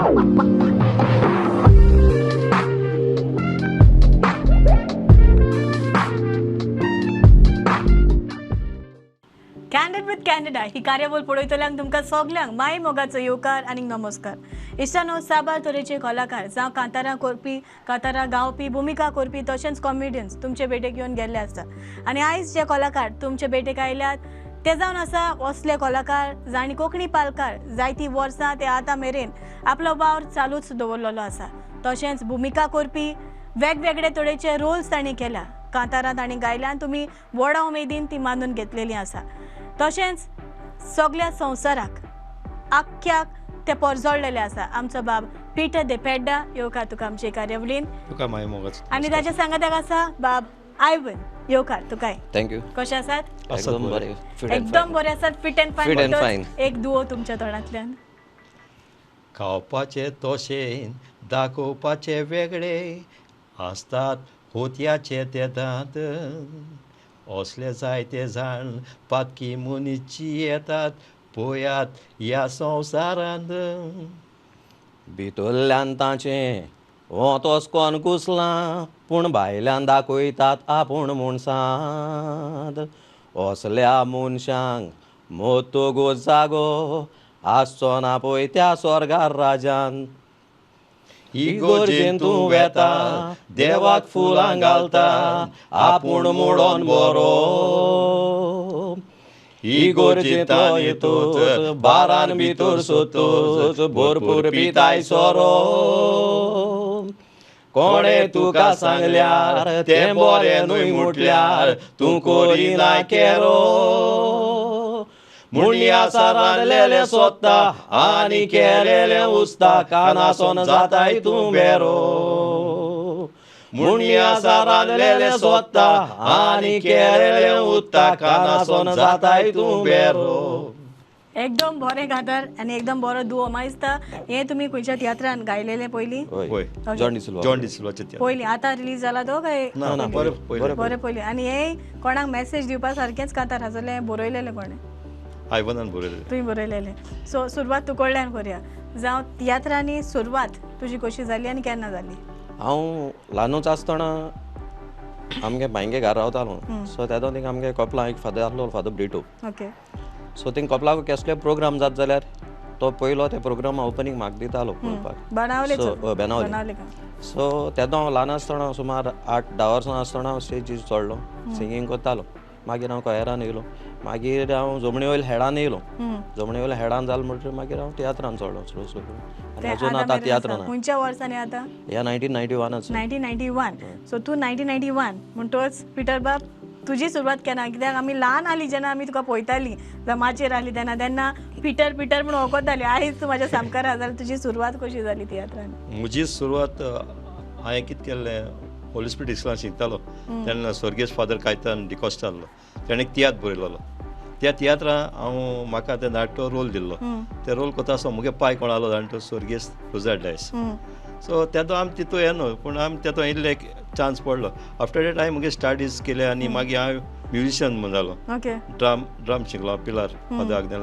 Candid with candida ही कार्यावळ पळयतल्यांक तुमकां सगल्यांक माय मोगाचो येवकार आनी नमस्कार. इश्टानो, साबार तरेचे कलाकार जावं कांतारां करपी, कांतारां गावपी, भुमिका करपी तशेंच कॉमेडियन्स तुमचे भेटेक येवन गेल्ले आसता. आनी आयज जे कलाकार तुमचे भेटेक आयल्यात ते जावन आसा असले कलाकार जाणी कोंकणी पालकार जायतीं वर्सां ते आतां मेरेन आपलो वावर चालूच दवरलेलो आसा. तशेंच भुमिका करपी वेगवेगळे तरेचे रोल्स तांणी केल्या. कांतारां तांणी गायल्यान तुमी व्हडा उमेदीन ती मानून घेतलेली आसा. तशेंच सगळ्या संवसाराक आख्याक ते परजळलेले आसा. आमचो बाब पिटर दे पेड्डा येवकार तुका आमचे कार्यावळीन. तुका माय मोगाच. आनी ताच्या सांगात्याक आसा बाब आयवन. येवकार तुकाय. थँक्यू. कशे आसात? एकदम बरे. एकदम बरे आसात. फिट अँड Fit and फायन. fine. एक दुओ तुमच्या तोंडांतल्यान. खावपाचे तोशेन दाखोवपाचे वेगळे आसतात होतयाचे ते दांत. असले जायते जाण पातकी मुनीची येतात पळयात ह्या संवसारांत. भितरल्यान ताचें वोतोस कोन कुसलां पूण भायल्यान दाखयतात आपूण मुणसांत. असल्या मनशांक मोतो गो जागो आसचो ना पळय त्या स्वर्गार राजान. इगोर्जेन तूं वेता देवाक फुलां घालता आपूण मोडोन बरो. इगोर्जेन तो येतोच बारान भितर सोतोच भरपूर पिताय सोरो. कोणे तुका सांगल्यार तें बरें न्हय म्हटल्यार तूं करिना केरो. मुणी आसा रांदलेले सोदता आनी केलेले उस्ता कानासोन जाताय तूं बेरो. मुणी आसा रांदलेले सोदता आनी केलेले उस्ता कानासोन जाताय तूं बेरो. एकदम बरें गातार आनी एकदम बरो दुओ. म्हाका दिसता हे तुमी खंयच्या तियात्रान गायलेले पयलीं? जॉन डिसिल्वा. जॉन डिसिल्वाचे पयलीं. आतां रिलीज जाला तो काय? ना बरें पयलीं. आनी हे कोणाक मॅसेज दिवपा सारकेंच कांतार आसले? बरयलेले कोणे? आयवनान बरयलेले. तुवें बरयलेले. सो सुरवात तूं कडल्यान करया. जावं तियात्रांनी सुरवात तुजी कशी जाली आनी केन्ना जाली? हांव ल्हानूच आसतना आमगे भायंगे घरा रावतालो. सो तेदो थिंग आमगे कपलां एक फादर आसलो, father Brito. Okay. So thing कपलाक कसले प्रोग्राम जात जाल्यार तो पयलो ते प्रोग्रामा ओपनिंग म्हाका दितालो पळोवपाक. बनावले बेनावले. सो तेदो हांव ल्हान आसतना सुमार 8-10 वर्सां आसतना हांव स्टेजीर चडलो, सिंगींग करतालो. मागीर हांव कोयरान येयलो. मागीर हांव जमणी वयल्या हेडान येयलो. जमणी वयल्या हेडान जालो म्हणटकीर मागीर हांव तियात्रान चडलो स्लो स्लो करून. आनी अजून आतां तियात्रान. खंयच्या वर्सांनी आतां? ह्या 1991. 1991. सो तूं 1991 म्हणटोच पिटर बाब तुजी सुरवात केन्ना? कित्याक आमी ल्हान आसली जेन्ना आमी तुका पळयतालीं जमाचेर आहली तेन्ना पिटर पिटर म्हणून वळखतालीं. आयज तूं म्हाज्या सामकार आसा जाल्यार तुजी सुरवात कशी जाली तियात्रान? म्हजी सुरवात हांवें कितें केल्लें, होली स्पिरीट इस्कॉलान शिकतालो तेन्ना स्वर्गीय फादर कायतान डिकॉस्टा आहलो. ताणें एक तियात्र बरयलोलो. त्या तियात्रां हांव म्हाका ते नाटो रोल दिल्लो. ते रोल करता आसतना मुगे पांय कोण आहलो जाणा तो स्वर्गीय रोजार डायस. सो तेदो आमी तितू हें न्हू पूण आमी तेदो इल्ले एक चान्स पडलो. आफ्टर डेट हांवें मुगे स्टडीज केले आनी मागीर हांव म्युजिशियन म्हणून जालो. ओके. ड्राम शिकलो पिलार फादर आग्नेल.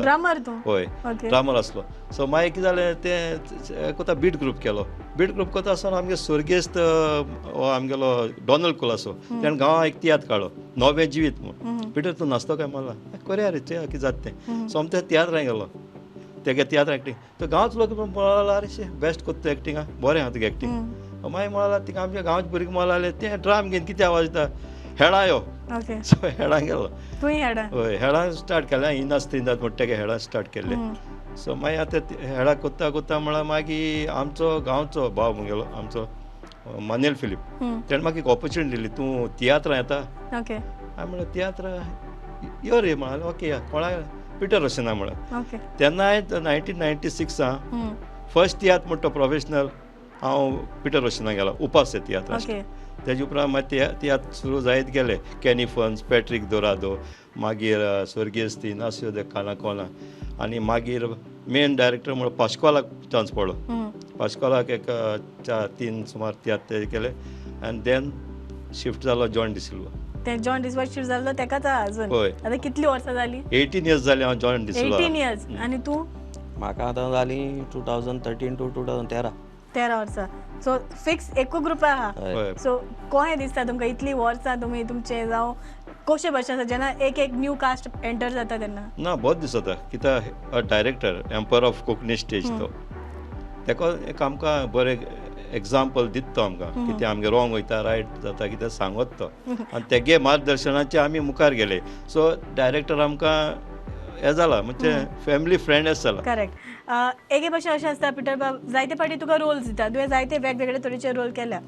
ड्रामर तूं? हय, ड्रामर आसलो. सो मागीर कितें जालें तें कोता बीट ग्रूप केलो. बीट ग्रूप करता आसतना आमगे स्वर्गेस्त आमगेलो डॉनल्ड कुलासो तेणें गांवां एक तियात्र काडलो, नवें जिवीत म्हूण. पिटर तूं नाचतो काय म्हणला? करया रे ते कितें जाता तें. सो आमी त्या तियात्रांक गेलो. तेगे तियात्र एक्टींग तो गांवच लोक म्हळाला अरे बेस्ट करता एक्टिंगा, बरें आहा तुगे एक्टींग. मागीर म्हळाला तिका आमच्या गांवचे भुरगे म्हळाले ते ड्राम घेवन कितें आवाज येता, हेडा यो. सो हेडांक गेलो. तुवें हेडा? हय, हेडांक स्टार्ट केलें. ही नाचता म्हणटा तेगे हेडांक स्टार्ट केल्लें. सो मागीर आतां हेडा कोत्ता कोत्ता म्हळ्यार मागीर आमचो गांवचो भाव म्हगेलो आमचो मानेल फिलीप तेणें म्हाका एक ऑपॉर्च्युनिटी दिली, तूं तियात्रां येता? ओके. हांवें म्हणलें तियात्रां यो रे म्हणाले. ओके या. कोणाक? पिटर रसिना म्हळ्यार. तेन्ना हांवें 1996 फर्स्ट तियात्र म्हणटा तो प्रोफेशनल हांव पिटर रसिना गेलो उपास तियात्र. तेजे उपरांत मागीर तियात्र सुरू जायत गेले. कॅनी फन्स, पॅट्रीक दोरादो, मागीर स्वर्गीय इनासियो दे कानाकोला आनी मागीर मेन डायरेक्टर म्हणून पाश्कोलाक चान्स पडलो. पाश्कोलाक एक 4-3 सुमार तियात्र केले आनी देन शिफ्ट जालो जॉन डिसिल्वा. ते जॉन डिसिल्वा शिफ्ट जालो तेकाच अजून? हय. आतां कितली वर्सां जाली? 18 इयर्स जाली हांव जॉन डिसिल्वा. 18 इयर्स. आनी तूं? म्हाका आतां जालीं 2013 to 2013. 13 वर्सां. सो फिक्स एकू ग्रुप आहा. हय. सो कोहें दिसता तुमकां इतलीं वर्सां तुमी तुमचे जावं कशें भशेन आसा जेन्ना एक न्यू कास्ट एंटर जाता तेन्ना? ना बहुत दिसता कित्याक director emperor of Konkani stage तो तेका एक आमकां बरें एग्जाम्पल दिता तो आमकां कितें आमगे रॉंग वयता रायट जाता कितें सांगत तो आनी तेगे मार्गदर्शनाचे आमी मुखार गेले. सो डायरेक्टर आमकां हें जाला म्हणजे फॅमिली फ्रेंड एस जाला. करेक्ट. एके भशेन अशें आसता पिटर बाब, जायते फाटी तुका रोल्स दिता, तुवें जायते वेगवेगळे तरेचे रोल केल्या.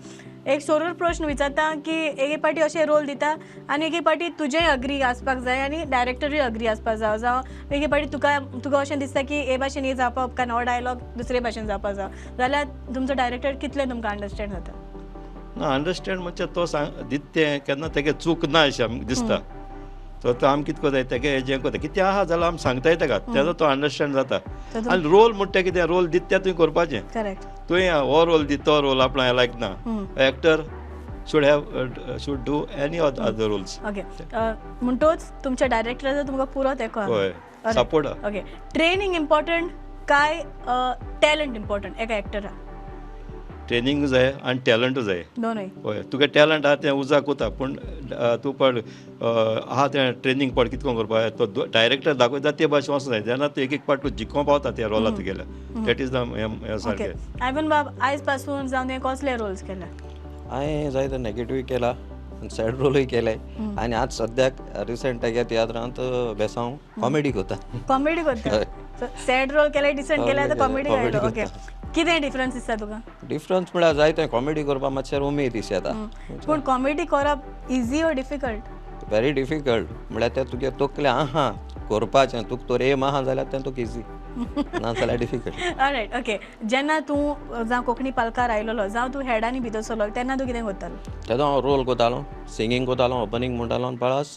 एक सोरूर प्रश्न विचारता की एके फाटी अशें रोल दिता आनी एके फाटी तुजेंय अग्री आसपाक जाय आनी डायरेक्टरूय अग्री आसपाक जाय, जावं एके फाटी तुका अशें दिसता की हे भाशेन ही जावपा उपकार हो डायलॉग दुसरे भाशेन जावपा जाय, जाल्यार तुमचो डायरेक्टर कितलें तुमकां अंडरस्टँड जाता? ना अंडरस्टँड म्हणजे तो सांग दिता तें केन्ना तेगे चूक ना अशें आमकां दिसता. सो तो आमी कितें कोताय तेगे हेजें कोता कितें आहा जाल्यार आमी सांगताय तेका तेजो तो अंडरस्टँड जाता. आनी रोल म्हणटा कितें रोल दिता तें तुवें करपाचें. करेक्ट. तुवें हो रोल दी तो रोल आपणा हें लायक ना. Actor should do any other roles. Okay. म्हणटोच तुमच्या डायरेक्टराचो तुमकां पुरो तेको आहा. होय सपोर्ट आहा. ओके. ट्रेनिंग इम्पॉर्टंट काय टॅलंट इम्पॉर्टंट एका एक्टराक? ट्रेनिंग जाय आनी टॅलंटूय जाय. दोनूय. हय तुगे टॅलंट आहा तें उजार कोता पूण तूं पड आहा तें ट्रेनींग पड कितको करपा जाय तो डायरेक्टर दाखयता ते भाशेन वचूं जाय. जेन्ना तूं एक पार्ट तूं जिखोवं पावता त्या रोलांत गेल्या दॅट इज द हें सारकें. ओके. आयवन बाब, आयज पासून जावन तुवें कसले रोल्स केल्या? हांवें जायते नेगेटिव्ह केला सॅड रोलूय केले आनी आज सद्याक रिसंट तेगे तियात्रांत बेसांव कॉमेडी कोता. कॉमेडी करता? सॅड रोल केले, डिसंट केले, तर कॉमेडी comedy आयलो. ओके. करता. कितें डिफरन्स दिसता तुका? डिफरन्स म्हळ्यार जायते कॉमेडी करपाक मातशें उमेद दिसता येता. पूण कॉमेडी करप easy or difficult? Very difficult म्हळ्यार तें तुगे तकलें आहा करपाचें तुका तर एम आहा जाल्यार तें तुका इजी ना जाल्यार डिफिकल्ट. ऑलरायट. ओके. जेन्ना तूं जावं कोंकणी पालकार आयलोलो जावं तूं हेडांनी भितर सरलो तेन्ना तूं कितें करतालो? तेदो हांव रोल कोतालो, सिंगींग कोतालो, ओपनिंग म्हणटालो आनी पळस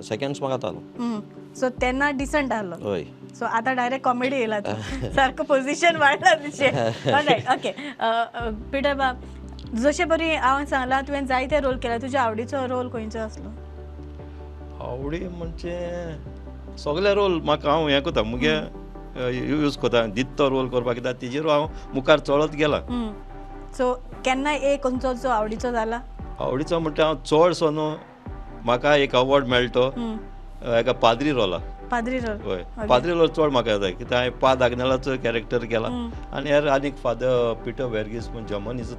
सेकंड्स मागतालो. सो तेन्ना डिसंट आहलो. हय. सो आतां डायरेक्ट कॉमेडी येयला तूं. सारको पोझिशन वाडला तुजें. ऑलरायट. ओके. पिटर बाब, जशें बरी हांवें सांगलां तुवें जायते रोल केला, तुज्या आवडीचो रोल खंयचो आसलो? आवडी म्हणजे सगळे रोल म्हाका हांव हें कोता मुगे यूज कोता दिता तो रोल करपाक कित्याक तेजेर हांव मुखार चलत गेला. सो केन्ना एक खंयचो आवडीचो जाला? आवडीचो म्हणटा हांव चडसो न्हू म्हाका एक अवॉर्ड मेळटो एका पाद्री रोला. पाद्री रोल? हय पाद्री रोल चड म्हाका येता कित्याक हांवें पा दागनेलाचो कॅरेक्टर केला आनी हेर आनीक फादर पिटर वेर्गीस म्हूण जर्मनीचो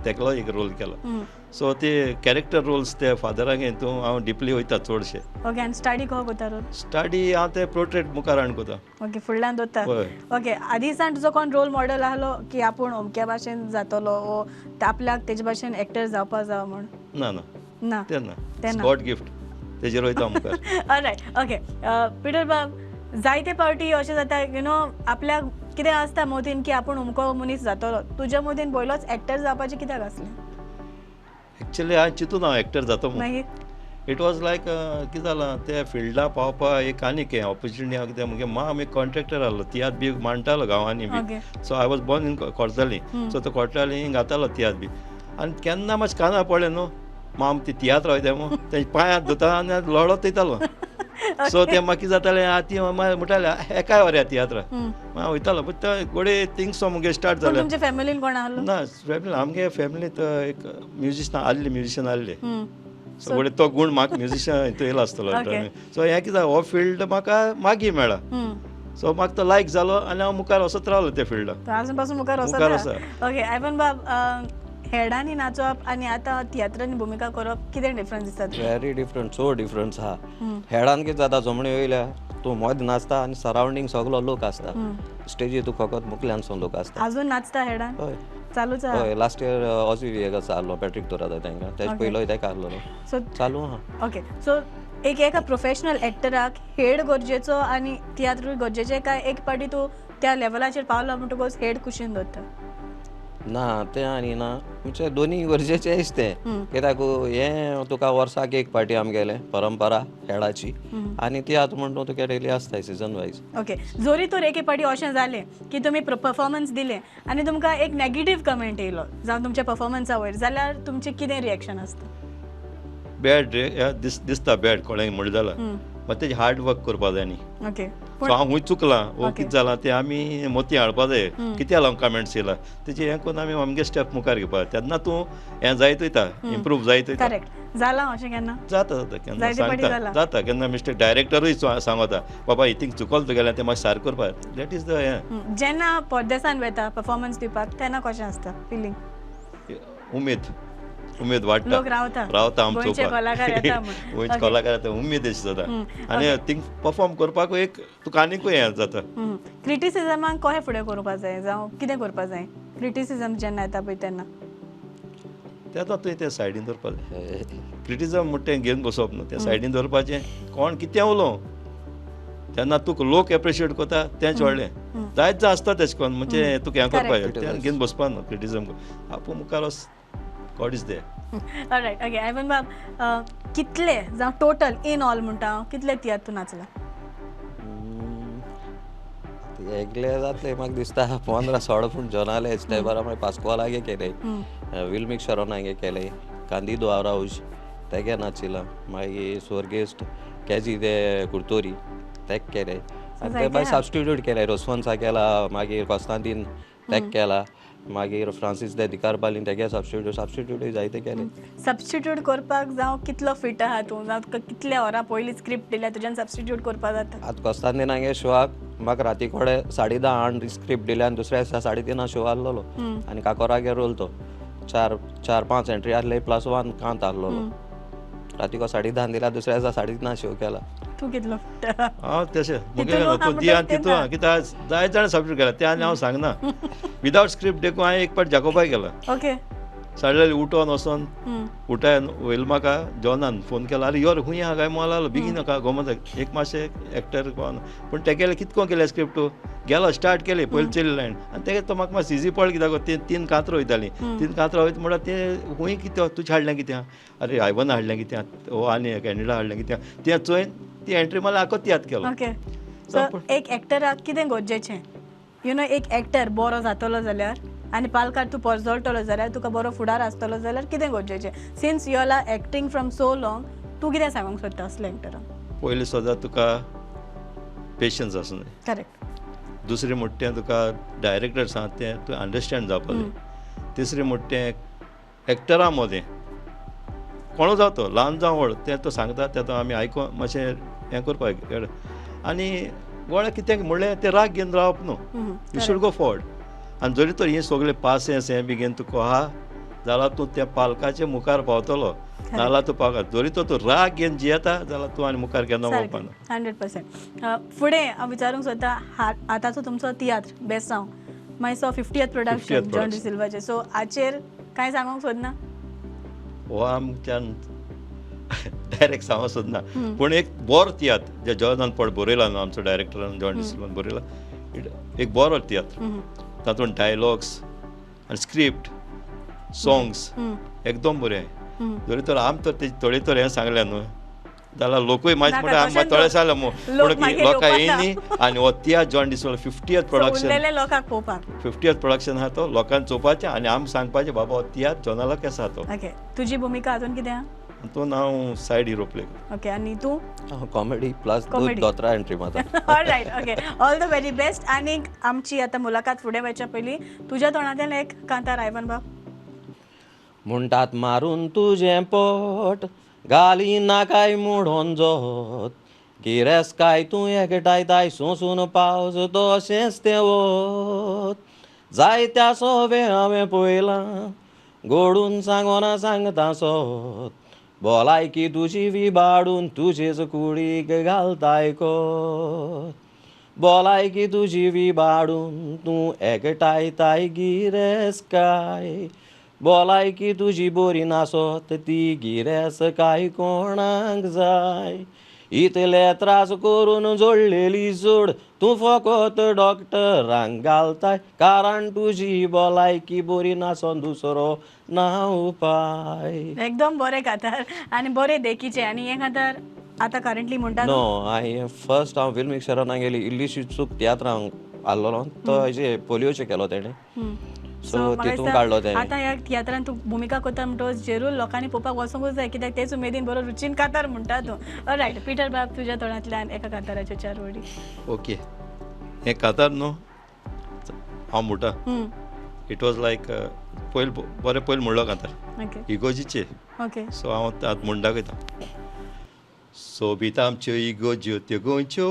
तेकलो एक रोल केला. सो ते कॅरेक्टर रोल्स ते फादराक हितून हांव डिपली वयता चडशे. ओके. आनी स्टडी कहो कोता रोल? स्टडी हांव ते पोर्ट्रेट मुखार हाडून कोता. ओके. फुडल्यान दोता? हय. ओके. आदी सान तुजो कोण रोल मॉडेल आहलो की आपूण अमक्या भाशेन जातलो वो आपल्याक तेजे भाशेन एक्टर जावपा जाय म्हण? ना ना ना. तेन्ना गॉड गिफ्ट तेजेर वयता मुखार. ऑलरायट. ओके. पिटर बाब, जायते फावटी अशें जाता आपल्याक कितें आसता मोदीन की आपूण अमको मनीस जातलो, तुज्या मोदीन पयलोच एक्टर जावपाचें कित्याक आसलें? एक्चुअली हांवें चिंतून हांव एक्टर जाता म्हणून. मागीर? इट वॉज लायक कितें जालां ते फिल्डा पावपा एक आनीक हें ऑपॉर्च्युनिटी हांव कित्याक मुगे माम एक कॉन्ट्रॅक्टर आहलो तियात्र बी मांडटालो गांवांनी बी. So I was born in Cortalim. So तो कोर्ताली घातालो तियात्र बी आनी केन्ना मातशें काना पडलें न्हू माम ती तियात्र वयता मू तेजे पांयां धुता आनी लोळत वयतालो. सो ते म्हाका कितें जातालें ती म्हणटाले एकाय वर या तियात्रा हांव वयतालो बट गोडे थिंग्स मुगे स्टार्ट जाले. तुमच्या फॅमिलीन कोण आहलो? ना फॅमिली आमगे फॅमिलींत एक म्युजिशियन आहले. सो गोडे तो गूण म्हाका म्युजिशियन हितून येयलो आसतलो. सो हें कितें हो फिल्ड म्हाका मागीर मेळ्ळा. सो म्हाका तो लायक जालो आनी हांव मुखार वचत रावलो त्या फिल्डाक. आजून पासून मुखार वचत? ओके. आयवन बाब, हेडांनी नाचप आनी आतां तियात्रांनी भुमिका करप कितें डिफरन्स दिसता? Very different. सो डिफरन्स आहा. हेडान कितें जाता जमणी वयल्या तूं मोद नाचता आनी सरावंडींग सगलो लोक आसता. स्टेजीर तूं फकत मुखल्यानसून लोक आसता. अजून नाचता हेडान? हय. चालूच आहा? हय. लास्ट इयर ऑसी विएगस आहलो पॅट्रीक तोरादा तांकां तेज पयलोय ताका आहलोलो. सो चालू आहा. ओके. सो एका प्रोफेशनल एक्टराक हेड गरजेचो आनी तियात्रूय गरजेचें काय एक पाटी तूं त्या लेवलाचेर पावलो म्हणटकूच हेड कुशीन दवरता? ना तें आनी ना म्हणजे दोनी गरजेचेंच तें कित्याक हें तुका वर्साक एक पाटी आमगेलें परंपरा हेडाची आनी ती आतां म्हणटा तुका डेली आसताय सिजन वायज. ओके. जोरी तर एके पाटी अशें जालें की तुमी परफॉर्मन्स दिलें आनी तुमकां एक नेगेटीव कमेंट येयलो जावं तुमच्या परफॉर्मन्सा वयर, जाल्यार तुमचें कितें रिएक्शन आसता? बॅड दिसता बॅड कोणें म्हणलें जाल्यार मात तेजें हार्ड वर्क करपा जाय न्ही. ओके. सो हांव खूंय चुकलां वो कितें जालां तें आमी मोती हाडपा जाय कित्या लागून कमेंट्स येयला तेजें हें करून आमी आमगे स्टेप मुखार घेवपा तेन्ना तूं हें जायत वयता इम्प्रूव जायत वयता करेक्ट जाला अशें केन्ना जाता जाता केन्ना जायते फावटी सांगता जाला. जाता केन्ना मिस्टेक डायरेक्टरूय सांगता बाबा हितींग चुकल तुगेलें तें मातशें सारको करपाक दॅट इज द हें जेन्ना पडदेसान वेता परफॉर्मन्स दिवपाक तेन्ना कशें आसता फिलींग उमेद वाडटा लोक रावता आमचो गोंयचे कलाकार येता म्हण. गोंयचे कलाकार येता उमेद अशी जाता आनी थिंग परफॉर्म करपाकूय एक तुका आनीकूय हें जाता क्रिटिसिजमाक कशें फुडें करपा जाय जावं कितें करपा जाय क्रिटिसिजम जेन्ना येता पळय तेन्ना तेन्ना तुवें तें सायडीन दवरपा जाय क्रिटिसिजम म्हणटा तें घेवन बसप न्हू तें सायडीन दवरपाचें कोण कितें उलोवं तेन्ना तुका लोक एप्रिशिएट करता तेंच व्हडलें जायत आसता तेशें कोन्न म्हणजे तुका हें करपाचें तें घेवन बसपा न्हू क्रिटिसिजम आपूण मुखार वच God is there alright okay Ivan बाब कितले जावं टोटल इन ऑल म्हणटा हांव कितले तियात्र तूं नाचला एकले जातले म्हाका दिसता 15-16 पूण जोनाले स्टेपार हांवें पास्कोवालागे केले विल्मिक शरोनागे केले कांदिदो आराउज तेगे नाचिला मागीर स्वर्गेस्ट केजी दे कुर्तोरी तेक केले आनी ते मागीर सबस्टिट्यूट केले रोसवंसा केला मागीर कोस्तांतीन तेक केला मागीर फ्रांसीस दे दिकारपालीन तेगे सबस्टिट्यूटूय जायते केले सबस्टिट्यूट करपाक जावं कितलो फिट आहा तूं जावं तुका कितले वरां पयलीं स्क्रिप्ट दिल्या तुज्यान सबस्टिट्यूट करपा जाता आतां कोस्तांतीनागे शोआक म्हाका राती कोडे 10:30 स्क्रिप्ट दिले आनी दुसऱ्या दिसा 3:30 शो आहलोलो आनी काकोरागे रोल तो 4-5 एंट्री आहले +1 कांत आहलोलो राती को 10:30 दिला दुसऱ्या दिसा 3:30 शो केला तूं कितलो फिट हांव तशें मुगे तूं दिया तितून कित्याक जायत जाण सबस्टिट्यूट केला तें आनी हांव सांगना विदावट स्क्रिप्ट देखून हांवें एक पाट जाकोबाय केला ओके सडनली उठोन वचोन उठायन वयल म्हाका जॉनान फोन केला आरे योर खूंय आहा काय मोला बेगीन नाका गोमत एक मातशें एक्टर कोण पूण तेगेलें कितको केलें स्क्रिप्ट गेलो स्टार्ट केली पयली चेली लायन आनी तेगे तो म्हाका मातशें इजी पडलो कित्याक ते 3 कांतरां वयतालीं 3 कांतरां वयता म्हणल्यार तें खूंय कितें तुजें हाडलें कितें अरे आयवन हाडलें कितें ओ आनी कॅनेडा हाडलें कितें तें चोयन ती एंट्री मारल्यार आको तियात केलो ओके सो एक एक्टराक कितें गरजेचें यू नो एक एक्टर बरो जातलो जाल्यार आनी पालकार तूं पोरजोळटलो जाल्यार तुका बरो फुडार आसतलो जाल्यार कितें गरजेचें since you are acting from so long तूं कितें सांगूंक सोदता असल्या एक्टराक पयलीं सदां तुका पेशन्स आसूं जाय करेक्ट दुसरें म्हणटा तें तुका डायरेक्टर सांगता तें तुवें अंडरस्टँड जावपा जाय तिसरें म्हणटा तें एक्टरा मदें कोणू जावं तो ल्हान जावं व्हड तें तो सांगता तें आमी आयकोन मातशें हें करपाक आनी गोळ्या कितें म्हणलें तें राग घेवन रावप न्हू यू शूड गो फॉर्ड आनी जरी तर हें सगळें पासेंस हें बी घेवन तुका आहा जाल्यार तूं त्या पालकाच्या मुखार पावतलो नाल्यार तूं पावता जरी तर तूं राग घेवन जियेता जाल्यार तूं आनी मुखार केन्ना वचपाना 100% फुडें हांव विचारूंक सोदता आतांचो तुमचो तियात्र बेस्ट हांव मागीर 50th प्रोडक्शन जॉन डिसिल्वाचें सो हाचेर कांय सांगूंक सोदना हो आमच्यान डायरेक्ट सांगूंक सोदना पूण एक बरो तियात्र जे जॉनान पड बरयला न्हू आमचो डायरेक्टरान जॉन डिसिल्वान बरयला एक बरो तियात्र तातूंत डायलॉग्स आनी स्क्रिप्ट सॉंग्स एकदम बरें जरी तर आम तर तेजे थोडे तर हें सांगलें न्हू जाल्यार लोकूय म्हाजे फुडें आमकां थोडे सांगलें पूण लोकां येयनी आनी हो tiatr John de Silva 50th production लोकांक पळोवपाक 50th प्रोडक्शन आहा तो लोकांक चोवपाचें आनी आमकां सांगपाचें बाबा हो तियात्र जॉनाला केसो आहा तो ओके तुजी भुमिका हातून कितें आहा तातूंत हांव सायड हिरो प्ले ओके आनी तूं कॉमेडी प्लस दोतरा एंट्री माता all right okay all the very best आनी आमची आतां मुलाकात फुडें वयच्या पयलीं तुज्या तोंडांतल्यान एक कांतार आयवन बाब म्हणटात मारून तुजें पोट गाली नाकाय मोडोन जोत गिरेस काय तूं एकटायताय सोंसून पावस तशेंच तें वत जायत्या सोबे हांवें पळयलां गोडून सांगोना सांगता सोत भलायकी तुजी विबाडून तुजेच कुडीक घालताय कोत भलायकी तुजी विबाडून तूं एकटायताय गिरेस काय भलायकी तुजी बरी नासत ती गिरेस काय कोणाक जाय इतले त्रास करून जोडलेली जोड तूं फकत डॉक्टरांक घालताय कारण तुजी भलायकी बरी नासोन दुसरो ना उपाय एकदम बरें कांतार आनी बरें देखीचें आनी हें कांतार आतां करंटली म्हणटा नो फर्स्ट हांव विल्मिक शरोनाक गेली इल्लीशी चूक तियात्रांक आहलोलो तो हेजे पोलियोचे केलो तेणें सो तितून काडलो ते आतां ह्या तियात्रान तूं भुमिका करता म्हणटच जेरूल लोकांनी पळोवपाक वचोंकूच जाय कित्याक तेच उमेदीन बरो रुचीन कांतार म्हणटा तूं. रायट पिटर बाब, तुज्या तोंडांतल्यान एका कांताराच्यो 4 वडी. ओके, हें कांतार न्हू हांव म्हणटा, इट वॉज लायक पयलीं म्हणलो कांतार ओके इगोजीचे. ओके सो हांव आतां म्हूण दाखयता. सोबीत आमच्यो इगोज्यो त्यो गोंयच्यो,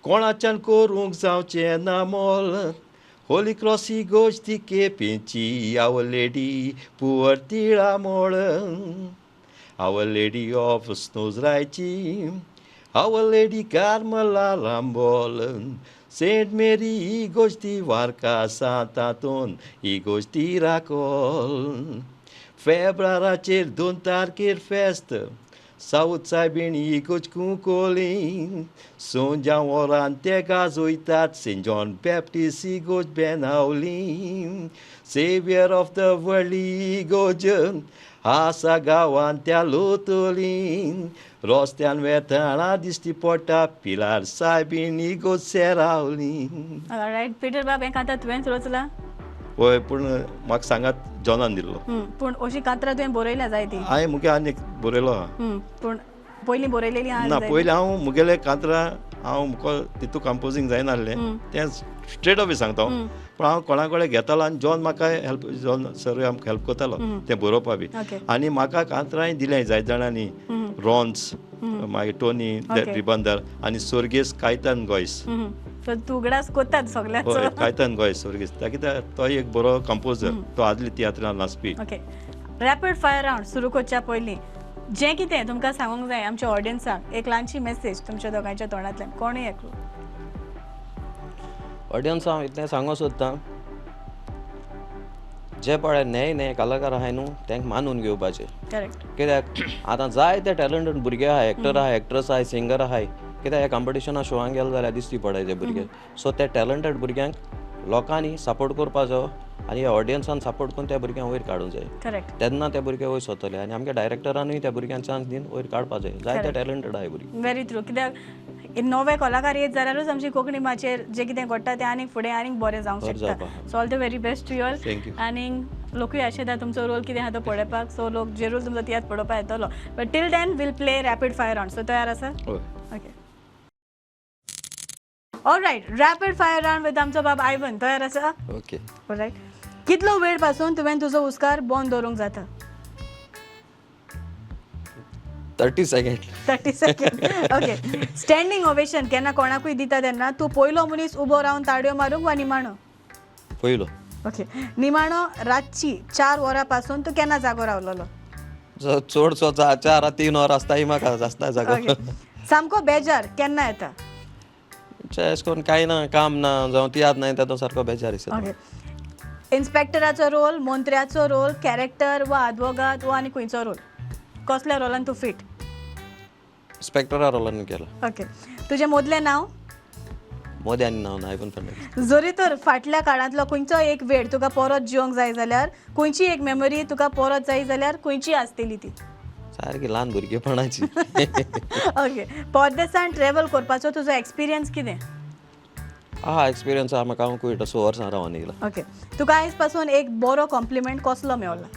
कोणाच्यान करूंक जावचें ना मोल. होली क्रॉस इगोज ती केपेंची, आवर लेडी पुवर तिळामोळ. आवर लेडी ऑफ स्नोजरायची, आवर लेडी कार्मला रांबोल. सेंट मेरी इगोज ती वार्का सांतातोन, इगोज ती राकोल. फेब्रुवाराचेर 2 तारखेर फेस्त, साऊथ सायबीण इगोज कुंकोली. सोंज्या वरान ते गाजोयतात, सेंट जॉन बॅप्टिस्ट इगोज Benaulim. Saviour of the World इगोज आसा गांवांत त्या लोतोलीन. रस्त्यान वेताळां दिश्टी पडटा, पिलार सायबीण इगोज सेरावली. रायट पिटर बाब, हें कांतार तुवेंच रचलां? हय, पूण म्हाका सांगात जॉनान दिल्लो. पूण अशी कांतरां तुवें बरयल्या जाय ती? हांवें मुगे आनी एक बरयलो आहा. पूण पयलीं बरयलेली आहा? ना, पयलीं हांव मुगेले कांतरां हांव मुको तितू कंपोजींग जायनासलें तें स्ट्रेट अवे सांगता हांव. पूण हांव कोणा कडेन घेतालो आनी जॉन म्हाका हेल्प, जॉन सर आमकां हेल्प करतालो तें बरोवपा बी. आनी म्हाका कांतरांय दिलें जायत जाणांनी, रॉन्स, मागीर टोनी रिबंदर आनी सोर्गेस कायतान गॉयस. सो तूं उगडास कोत्तात सगळ्याचो? हय, कायतान गॉयस सोर्गेस, कित्याक तो एक बरो कंपोजर, तो आदली तियात्रान नाचपी. ओके, रॅपीड फायर रावंड सुरू करच्या पयलीं जें कितें तुमकां सांगूंक जाय आमच्या ऑडियन्साक, एक ल्हानशी मेसेज तुमच्या दोगांच्या तोंडांतल्यान, कोणूय एकलो. ऑडियन्स हांव इतलें सांगूं सोदतां, जे पळय नये कलाकार आहाय न्हू तांकां मानून घेवपाचें. करेक्ट. कित्याक आतां जायते टॅलंटेड भुरगे आहाय, एक्टर आहाय, एक्ट्रेस आहाय, सिंगर आहाय. कित्याक ह्या कॉम्पिटिशना शोवांक गेले जाल्यार दिसती पडय ते भुरगे. सो ते टॅलंटेड भुरग्यांक लोकांनी सपोर्ट करपाचो आनी ह्या ऑडियन्सान सपोर्ट करून त्या भुरग्यांक वयर काडूंक जाय. करेक्ट. तेन्ना ते भुरगे वयर सरतले आनी आमच्या डायरेक्टरानूय त्या भुरग्यांक चान्स दिवन वयर काडपा जाय. जायते टॅलंटेड आहाय भुरगीं. Very true. कित्याक नवे कलाकार येत जाल्यारूच आमची कोंकणी माचयेर जें कितें घडटा तें आनीक फुडें आनीक बरें जावंक शकता. So all the very best to you all. Thank you. आनी लोकूय आशिता तुमचो रोल कितें आहा तो पळोवपाक. सो लोक जेरूल तुमचो तियात्र पळोवपाक येतलो. But till then will play rapid fire round. So तयार आसा? हय. Okay. Alright, rapid fire round with आमचो बाब आयवन. तयार आसा? ओके. ऑलरायट. कितलो वेळ पासून तुवें तुजो हुस्कार बंद दवरूंक जाता? 30 second. 30 second. Okay. Standing ovation केन्ना कोणाकूय दिता तेन्ना तूं पयलो मनीस उबो रावन ताळयो मारूंक वा निमाणो? पयलो. ओके. निमाणो रातची 4 वरां पासून तूं केन्ना जागो रावलोलो? चडसो 4 3 वर आसताय म्हाका जास्त जागो. ओके. सामको बेजार केन्ना येता? अशें करून कांय ना, काम ना जावं तियात्र ना तेदो सारको बेजार दिसता. ओके. इन्स्पेक्टराचो रोल, मंत्र्याचो रोल, कॅरेक्टर वा आदवोगाद वा आनी खंयचो रोल? कसल्या रोलान तूं फिट? इन्स्पेक्टरा रोलान केला. ओके. तुजें मोदलें नांव? मोदी आनी नांव ना, आयवन फर्नांडीस. जरी तर फाटल्या काळांतलो खंयचो एक वेळ तुका परत जिवंक जाय जाल्यार, खंयची एक मेमरी तुका परत जाय जाल्यार खंयची आसतली ती? सारकी ल्हान भुरगेपणाची. ओके. परदेसान ट्रॅव्हल करपाचो तुजो एक्सपिरियन्स कितें? आहा एक्सपिरियन्स आहा म्हाका. हांव कुयटा 6 वर्सां रावन येयला. ओके. तुका आयज पासून एक बरो कॉम्प्लिमेंट कसलो मेवला?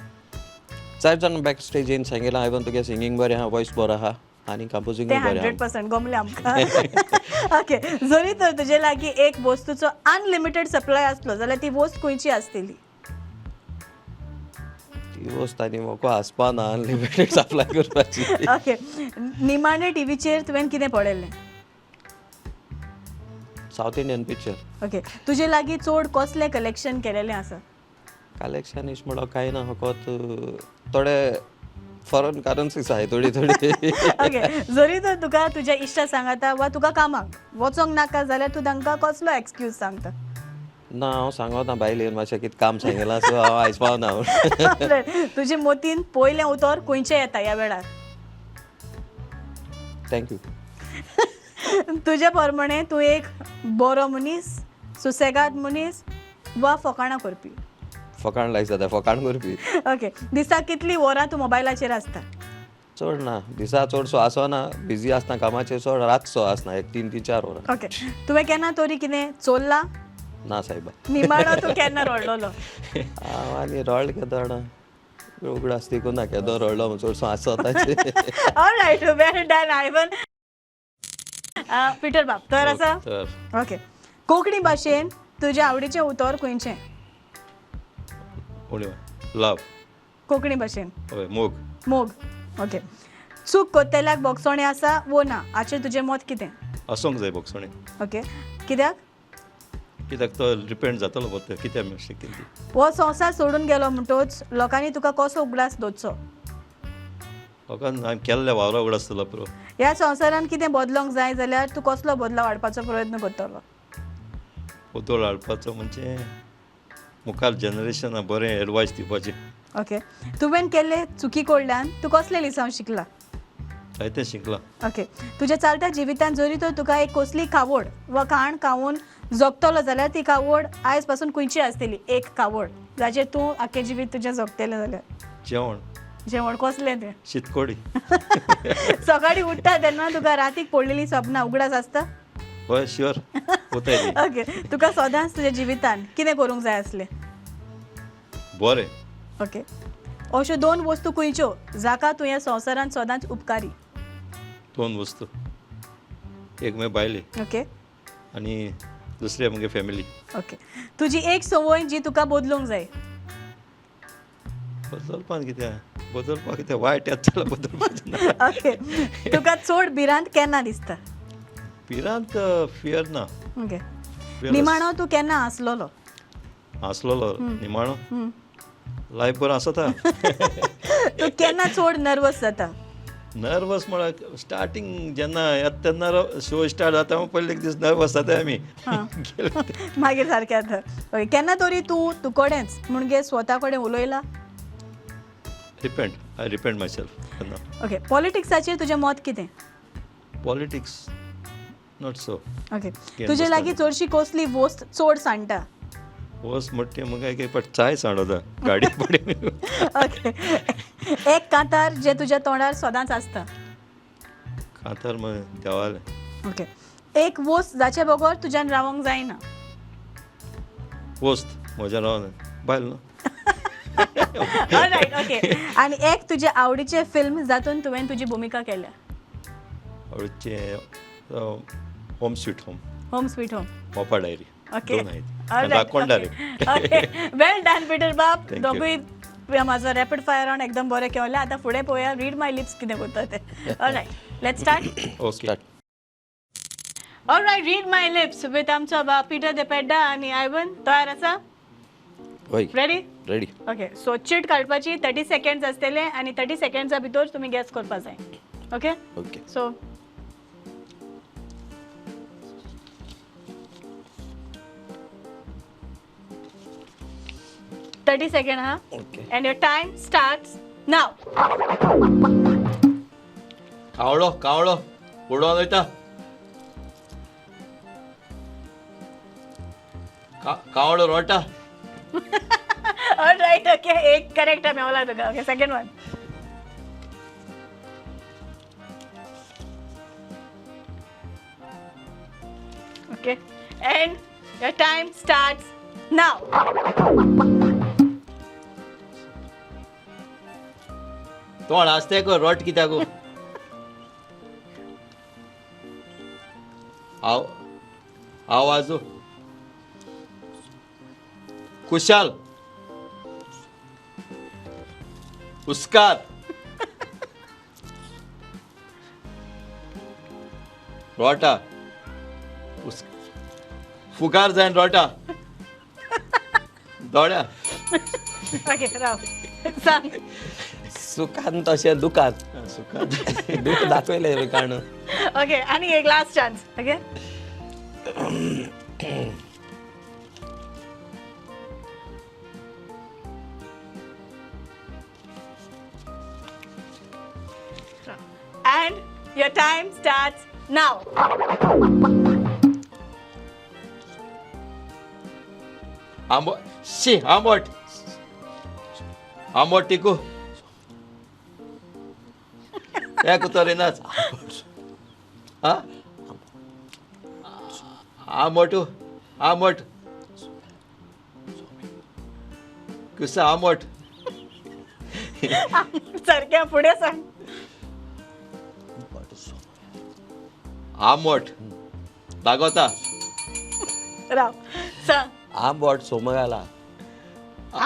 जायत जाण बॅक स्टेज येवन सांगितला, आयवन तुगे सिंगींग बरें आहा, वॉयस बरो आहा आनी कंपोजींग ते बरें आहा. 100% गमलें आमकां. ओके. जरी तर तुजे लागीं एक वस्तूचो अनलिमिटेड सप्लाय आसलो जाल्यार ती वस्त खंयची आसतली? ती वस्त आनी म्हाका आसपा ना अनलिमिटेड सप्लाय करपाची. ओके. निमाणे टीव्हीचेर तुवें कितें पळयल्लें? South Indian picture. ओके. तुजे लागीं चड कसलें कलेक्शन केलेलें आसा? कलेक्शन इश म्हणल्यार कांय ना, फकत थोडे फॉरेन करन्सीस आहाय थोडी. ओके. जरी तर तुका तुज्या इश्टा सांगता वा तुका कामाक वचोंक नाका जाल्यार तूं तांकां कसलो एक्सक्यूज सांगता? ना, हांव सांगोता भायले येवन मातशें कितें काम सांगितलां, सो हांव आयज पावना. तुजे मतीन पयलें उतर खंयचें येता ह्या वेळार? थँक्यू. तुज्या प्रमाणे तूं एक बरो मनीस, सुसेगाद मनीस वा फकाणां करपी? फकाण लायक जाता, फकाण करपी. ओके. दिसाक कितलीं वरां तूं मोबायलाचेर आसता? चड ना, दिसा चडसो आसना, बिजी आसना कामाचेर, चड रातचो आसना, एक 3 ते 4 वरां. ओके. तुवें केन्ना तरी कितें चोरलां ना सायबा निमाणो तूं केन्ना रडलोलो हांव आनी रॉल्ड केदो जाणा उगडास देखून ना केदो रडलो चडसो आसताचे ऑलरायट वेल डन आयवन पिटर बाब तर आसा तर ओके कोंकणी भाशेन तुज्या आवडीचें उतर खंयचें लव कोंकणी भाशेन हय मोग मोग ओके चूक कोत्तेल्याक बोगसोणें आसा वो ना हाचेर तुजें मत कितें आसूंक जाय बोगसोणें ओके कित्याक कित्याक तो रिपेंड जातलो पळय कित्याक मिस्टेक केली ती. हो संवसार सोडून गेलो म्हणटूच लोकांनी तुका कसो उगडास दोचो लोकांक हांवें केल्ल्या वावरा उगड आसतलो पुरो ह्या संवसारान कितें बदलोंक जाय जाल्यार तूं कसलो बदलाव हाडपाचो प्रयत्न करतलो पोतोळ हाडपाचो म्हणजे मुखार जनरेशनाक बरें एडवायस दिवपाचें ओके तुवें केल्ले चुकी कडल्यान तूं कसले लिसांव शिकला जायतें शिकलां ओके तुज्या चलत्या जिवितांत जरी तर तुका एक कसली कावड वा खाण खावून जगतलो जाल्यार ती कावड आयज पासून खंयची आसतली एक कावड जाचेर तूं आख्खें जिवीत तुजें जगतलें जाल्यार जेवण जेवण कसलें तें शीतकोडी सकाळीं उठ्ठा तेन्ना तुका रातीक पडलेलीं सपनां उगडास आसता हय शुअर वताय ओके तुका सदांच तुज्या जिवितांत कितें करूंक जाय आसलें बरें ओके अश्यो दोन वस्तू खंयच्यो जाका तूं ह्या संवसारांत सदांच उपकारी दोन वस्तू एक म्हगे बायली ओके आनी दुसरी म्हगे फॅमिली ओके तुजी एक संवय जी तुका बदलूंक जाय बदलपाक कितें वायट येता बदलपाचें ना ओके तुका चड भिरांत केन्ना दिसता पिरांत फियर ना ओके Fearless. निमाणो तूं केन्ना आसलोलो आसलोलो निमाणो लायफ बरो आसता तूं केन्ना चड नर्वस जाता नर्वस म्हळ्यार स्टार्टींग जेन्ना येता तेन्ना शो स्टार्ट जाता पयले एक दीस नर्वस जाता आमी मागीर सारकें जाता ओके केन्ना तरी तूं तुकोडेंच म्हणजे स्वता कडेन उलयला आय रिपेंड माय सेल्फ केन्ना ओके पॉलिटिक्साचेर तुजें मत कितें पॉलिटिक्स नॉट सो ओके तुजे लागीं चडशी कसली वस्त चड सांडटा वस म्हणटा म्हाका एक पाट चाय सांडोता गाडी पडे ओके एक कांतार जे तुज्या तोंडार सदांच आसता कांतार देवालें ओके एक वस्त जाचे बगर तुज्यान रावंक जायना वस्त म्हज्या रावन बायल न्हू ऑलरायट ओके आनी एक तुजे आवडीचें फिल्म जातून तुवें तुजी भुमिका केल्या आवडीचें home sweet home home sweet home मोपा डायरी ओके दोन आहेत राखोंडारे ओके वेल डन पीटर बाब Thank you. दोगूय म्हाजो रॅपीड फायर रावंड एकदम बरें केलें आतां फुडें पळोवया रीड माय लिप्स कितें करता तें all right let's start okay all right read my lips with आमचो बाब पीटर दे पेड्डा आनी आयवन तयार आसा हय ready ready okay so cheat काडपाची 30 सेकंड्स आसतले आनी 30 सेकंड्सा भितर तुमी गॅस करपा जाय ओके ओके सो सेकंड हा okay and your time starts now. कावळो कावळो उडोन वयता कावळो रोटा All right, okay. एक करेक्ट है मेवला तुका. Okay, second one. Okay, and your time starts now. तोंड आसते गो रोट कित्याक गो आवाज कुशाल हुस्कार रोटा फुगार जायन रोटा दोड्या Okay, राव. सांग. सुखान तशें दुखान सुखार दूख दाखयलें कारण Okay, आणि एक last chance. Okay. And your time starts now. आंबट आंबट टिकू एक उतरिनाच आंबट आंबट किस्सा आंबट. सारख्या पुढे सांग. आंबट दाखवता. राव सांग. आंबट सोमयाला.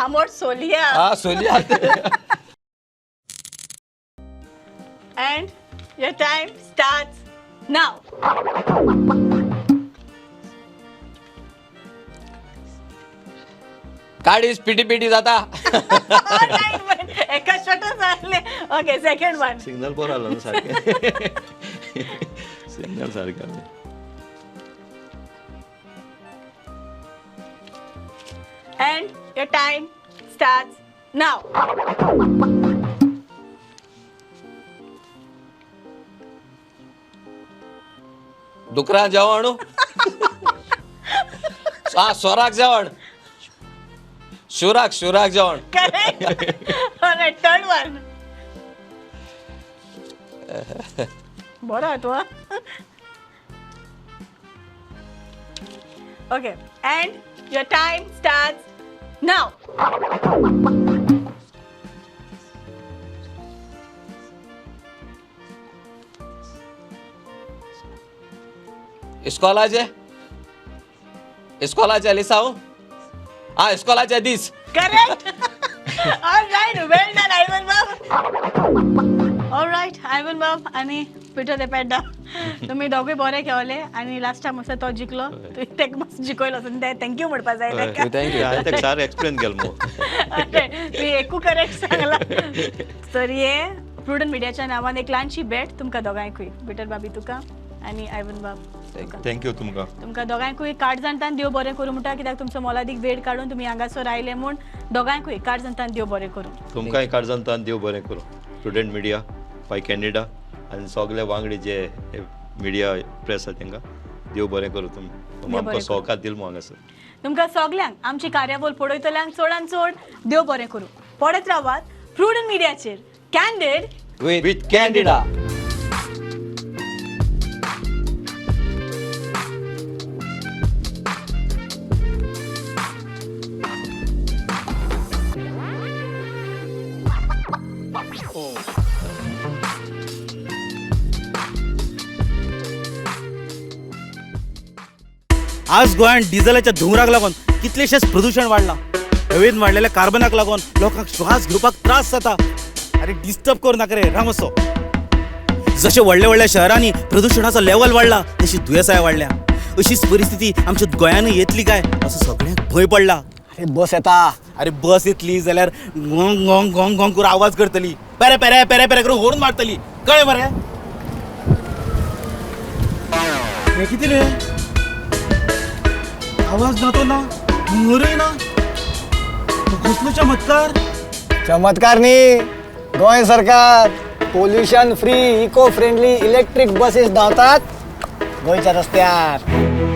आंबट सोलिया. हा सोलिया. And your time starts now. काडीस पिटी पिटी जाता. Alright, but एका शॉटच झाले. Okay second one. सिग्नल बरं आलं ना सारखे. सिग्नल सारखं आलं. And your time starts now. डुकरा जेवण. हा स्वराक जेवण. शुराक जेवण. Correct. Alright, third one. बरं तू. Okay, and your time starts now. इस्कॉलाचे लिसाव. हा इस्कॉलाचे दीस. Correct. Alright, well done, Ivan Bob. Alright, Ivan Bob आणि पीटर देपेड्डा. तुम्ही दोघे बरे खेळले आणि लास्ट टाइम असं तो जिंकलो. ते मस्त जिंकलो असं ते थँक्यू म्हणपा जाय ताका. थँक्यू. ते सारं एक्सप्लेन केलं मग. मी एकू करेक्ट सांगला. तर हे प्रुडंट मिडियाच्या नावान एक ल्हानशी भेट तुमकां दोगांयकूय. पीटर बाबी तुका आणि आयवन बाब तुका. थँक्यू तुमकां. तुमकां दोगांयकूय कार्ड जाणटान देव बरें करूं म्हणटा कित्याक तुमचो मोलादीक वेळ काडून तुमी हांगासर आयले म्हूण दोगांयकूय कार्ड जाणटान देव बरें करूं. तुमकांय काळजांतान देव बरें करूं. स्टुडंट मिडिया बाय कॅनेडा आनी सगळे वांगडी जे मिडिया प्रेस आसा तांकां देव बरें करूं. तुमी आमकां सवकात दिल मग हांगासर. तुमकां सगल्यांक आमची कार्यावळ पळयतल्यांक चडांत चड देव बरें करूं. पळयत रावात प्रुडंट मिडियाचेर कॅन्डिड विथ कॅन्डिडा. आज गोंयांत डिझेलाच्या धुंवराक लागून कितलेशेच प्रदूषण वाडलां. हवेन वाडलेल्या कार्बनाक लागून लोकांक श्वास घेवपाक त्रास जाता. अरे डिस्टर्ब करू नाका रे राम असो. जशे व्हडल्या व्हडल्या शहरांनी प्रदूषणाचो लेवल वाडला तशी दुयेंसांय वाडल्या. अशीच परिस्थिती आमच्या गोंयांतूय येतली काय असो सगळ्यांक भंय पडला. अरे बस येता. अरे बस येतली जाल्यार गोंग गोंग गोंग गोंग करून आवाज करतली. पेरे पेरे पेरे पेरे करून होर्न मारतली. कळ्ळें मरे. हे कितें रे आवाज जातो ना मोरय ना. कसलो चमत्कार. चमत्कार न्ही गोंय सरकार pollution free eco friendly electric buses धांवतात गोंयच्या रस्त्यार.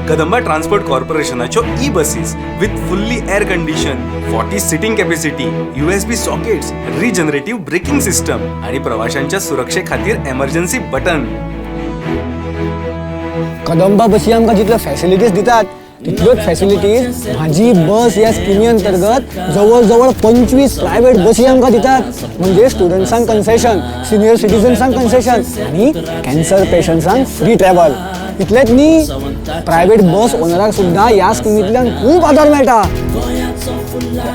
कदंबा ट्रान्सपोर्ट कॉर्पोरेशनाच्यो e buses with fully air condition 40 seating capacity USB sockets regenerative braking system आणि प्रवाशांच्या सुरक्षे खातीर एमर्जन्सी बटन. कदंबा बसी आमकां जितल्यो फॅसिलिटीज दितात तितल्योच फॅसिलिटीज माझी बस ह्या स्किमी अंतर्गत जवळ जवळ 25 प्रायव्हेट बसी आमकां दितात. म्हणजे स्टुडंट्सांक कन्सेशन, सिनियर सिटीजन्सांक कन्सेशन आणि कॅन्सर पेशंट्सांक फ्री ट्रॅव्हल. इतलेंच न्ही प्रायव्हेट बस ओनराक सुद्दां ह्या स्किमींतल्यान खूब आदार मेळटा.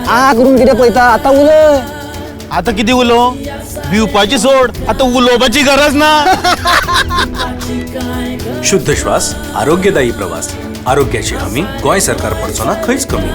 आ करून कितें पळयता आतां उलय. आता किती उलो भिवपाची सोड आता उलोवपाची गरज ना. शुद्ध श्वास आरोग्यदायी प्रवास आरोग्याची हमी गोंय सरकार पडचो ना खंयच कमी.